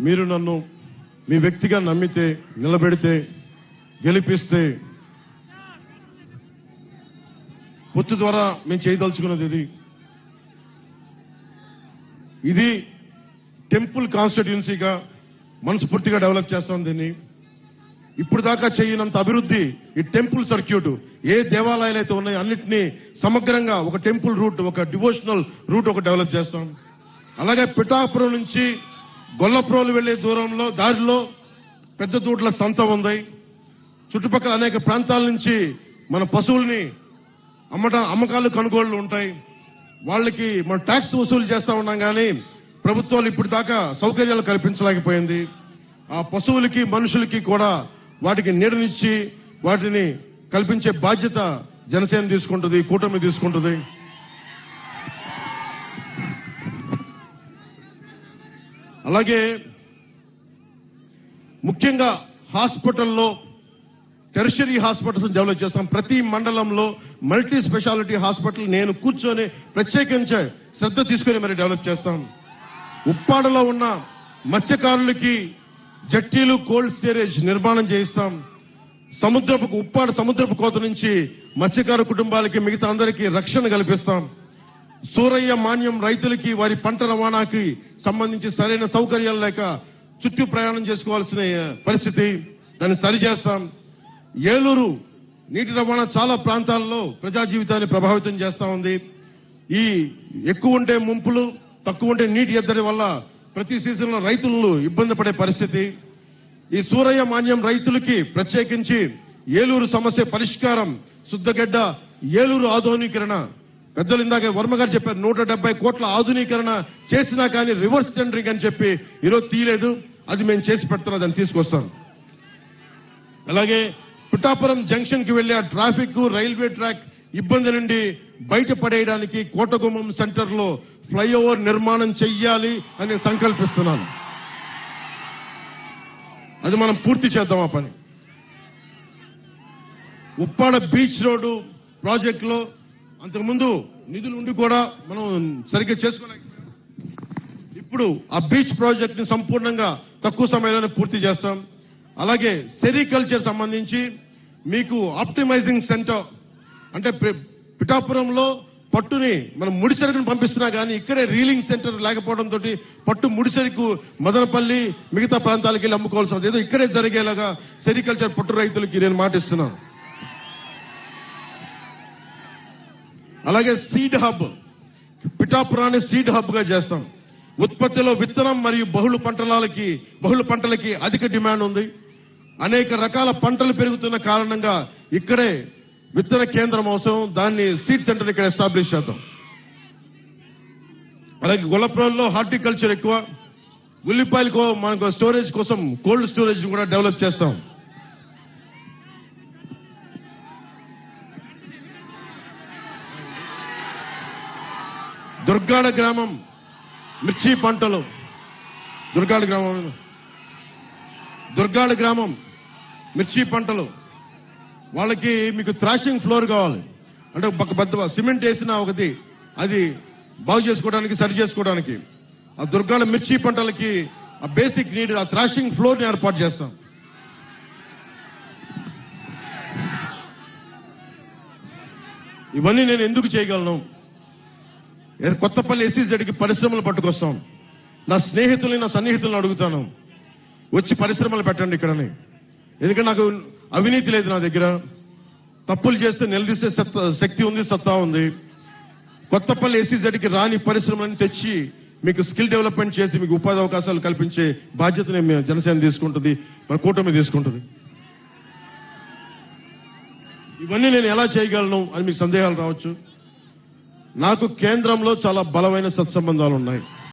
మీరు నన్ను మీ వ్యక్తిగా నమ్మితే, నిలబెడితే, గెలిపిస్తే పొత్తు ద్వారా మేము చేయదలుచుకున్నది ఇది టెంపుల్ కాన్స్టిట్యుయెన్సీగా మనస్ఫూర్తిగా డెవలప్ చేస్తాం. దీన్ని ఇప్పుడు దాకా చేయనంత అభివృద్ధి ఈ టెంపుల్ సర్క్యూట్, ఏ దేవాలయాలు అయితే ఉన్నాయో అన్నింటినీ సమగ్రంగా ఒక టెంపుల్ రూట్, ఒక డివోషనల్ రూట్ ఒక డెవలప్ చేస్తాం. అలాగే పిఠాపురం నుంచి గొల్లప్రోలు వెళ్లే దూరంలో దారిలో పెద్ద దూడ్ల సంత ఉంది. చుట్టుపక్కల అనేక ప్రాంతాల నుంచి మన పశువుల్ని అమ్మకాలు కొనుగోళ్లు ఉంటాయి. వాళ్ళకి మనం ట్యాక్స్ వసూలు చేస్తా ఉన్నాం, కానీ ప్రభుత్వాలు ఇప్పుడు దాకా సౌకర్యాలు కల్పించలేకపోయింది. ఆ పశువులకి మనుషులకి కూడా వాటికి నీడనిచ్చి వాటిని కల్పించే బాధ్యత జనసేన తీసుకుంటుంది, కూటమి తీసుకుంటుంది. అలాగే ముఖ్యంగా హాస్పిటల్లో టెరిషరీ హాస్పిటల్స్ డెవలప్ చేస్తాం. ప్రతి మండలంలో మల్టీ స్పెషాలిటీ హాస్పిటల్ నేను కూర్చొని ప్రత్యేకించే శ్రద్ధ తీసుకుని మరి డెవలప్ చేస్తాం. ఉప్పాడలో ఉన్న మత్స్యకారులకి జట్టీలు, కోల్డ్ స్టోరేజ్ నిర్మాణం చేయిస్తాం. ఉప్పాడ సముద్రపు కోత నుంచి మత్స్యకారు కుటుంబాలకి, మిగతా అందరికీ రక్షణ కల్పిస్తాం. సూరయ్య మాన్యం రైతులకి వారి పంట రవాణాకి సంబంధించి సరైన సౌకర్యాలు లేక చుట్టూ ప్రయాణం చేసుకోవాల్సిన పరిస్థితి, దాన్ని సరిచేస్తాం. ఏలూరు నీటి రవాణా చాలా ప్రాంతాల్లో ప్రజా జీవితాన్ని ప్రభావితం చేస్తా ఉంది. ఈ ఎక్కువ ఉంటే ముంపులు, తక్కువ ఉంటే నీటి ఎద్దడి వల్ల ప్రతి సీజన్లో రైతులు ఇబ్బంది పడే పరిస్థితి. ఈ సూరయ్య మాన్యం రైతులకి ప్రత్యేకించి ఏలూరు సమస్య పరిష్కారం, శుద్ధగడ్డ ఏలూరు ఆధునీకరణ, పెద్దలు ఇందాక వర్మ గారు చెప్పారు 170 కోట్ల ఆధునీకరణ చేసినా కానీ రివర్స్ టెండరింగ్ అని చెప్పి ఈరోజు తీయలేదు. అది మేము చేసి పెడుతున్నా, దాన్ని తీసుకొస్తాం. అలాగే పిఠాపురం జంక్షన్ కి వెళ్లే ట్రాఫిక్, రైల్వే ట్రాక్ ఇబ్బంది నుండి బయటపడేయడానికి కోటగుమ్మం సెంటర్ లో ఫ్లైఓవర్ నిర్మాణం చెయ్యాలి అని సంకల్పిస్తున్నాను. అది మనం పూర్తి చేద్దాం ఆ పని. ఉప్పాడ బీచ్ రోడ్డు ప్రాజెక్టులో అంతకుముందు నిధులు ఉండి కూడా మనం సరిగ్గా చేసుకోలేకపోయాం. ఇప్పుడు ఆ బీచ్ ప్రాజెక్ట్ ని సంపూర్ణంగా తక్కువ సమయంలోనే పూర్తి చేస్తాం. అలాగే సెరికల్చర్ సంబంధించి మీకు ఆప్టిమైజింగ్ సెంటర్, అంటే పిఠాపురంలో పట్టుని మనం ముడిసరుకుని పంపిస్తున్నా కానీ ఇక్కడే రీలింగ్ సెంటర్ లేకపోవడంతో పట్టు ముడిసరుకు మదనపల్లి మిగతా ప్రాంతాలకు వెళ్ళి అమ్ముకోవాల్సి ఏదో ఇక్కడే జరిగేలాగా సెరికల్చర్ పట్టు రైతులకి నేను మాటిస్తున్నాను. అలాగే సీడ్ హబ్, పిఠాపురాన్ని సీడ్ హబ్ గా చేస్తాం. ఉత్పత్తిలో విత్తనం మరియు బహుళ పంటలకి అధిక డిమాండ్ ఉంది. అనేక రకాల పంటలు పెరుగుతున్న కారణంగా ఇక్కడే విత్తన కేంద్రం అవసరం. దాన్ని సీడ్ సెంటర్ ఇక్కడ ఎస్టాబ్లిష్ చేద్దాం. అలాగే గొల్లప్రోల్లో హార్టికల్చర్ ఎక్కువ, ఉల్లిపాయలకు మనకు స్టోరేజ్ కోసం కోల్డ్ స్టోరేజ్ కూడా డెవలప్ చేస్తాం. దుర్గాడ గ్రామం మిర్చి పంటలు, దుర్గాడ గ్రామం మిర్చి పంటలు, వాళ్ళకి మీకు థ్రాషింగ్ ఫ్లోర్ కావాలి. అంటే ఒక పెద్ద సిమెంట్ వేసిన ఒకటి అది బాగు చేసుకోవడానికి, సరి చేసుకోవడానికి ఆ దుర్గాడ మిర్చి పంటలకి ఆ బేసిక్ నీడ్, ఆ థ్రాషింగ్ ఫ్లోర్ ని ఏర్పాటు చేస్తాం. ఇవన్నీ నేను ఎందుకు చేయగలను? కొత్తపల్లి ఎస్సీజెడ్కి పరిశ్రమలు పట్టుకొస్తాం. నా స్నేహితుల్ని, నా సన్నిహితులను అడుగుతాను, వచ్చి పరిశ్రమలు పెట్టండి ఇక్కడని. ఎందుకంటే నాకు అవినీతి లేదు, నా దగ్గర తప్పులు చేస్తే నిలదీసే శక్తి ఉంది, సత్తా ఉంది. కొత్తపల్లి ఎస్సీజెడ్కి రాని పరిశ్రమలను తెచ్చి మీకు స్కిల్ డెవలప్మెంట్ చేసి మీకు ఉపాధి అవకాశాలు కల్పించే బాధ్యతని జనసేన తీసుకుంటుంది, మన కూటమి తీసుకుంటుంది. ఇవన్నీ నేను ఎలా చేయగలను అని మీకు సందేహాలు రావచ్చు. నాకు కేంద్రంలో చాలా బలమైన సత్సంబంధాలు ఉన్నాయి.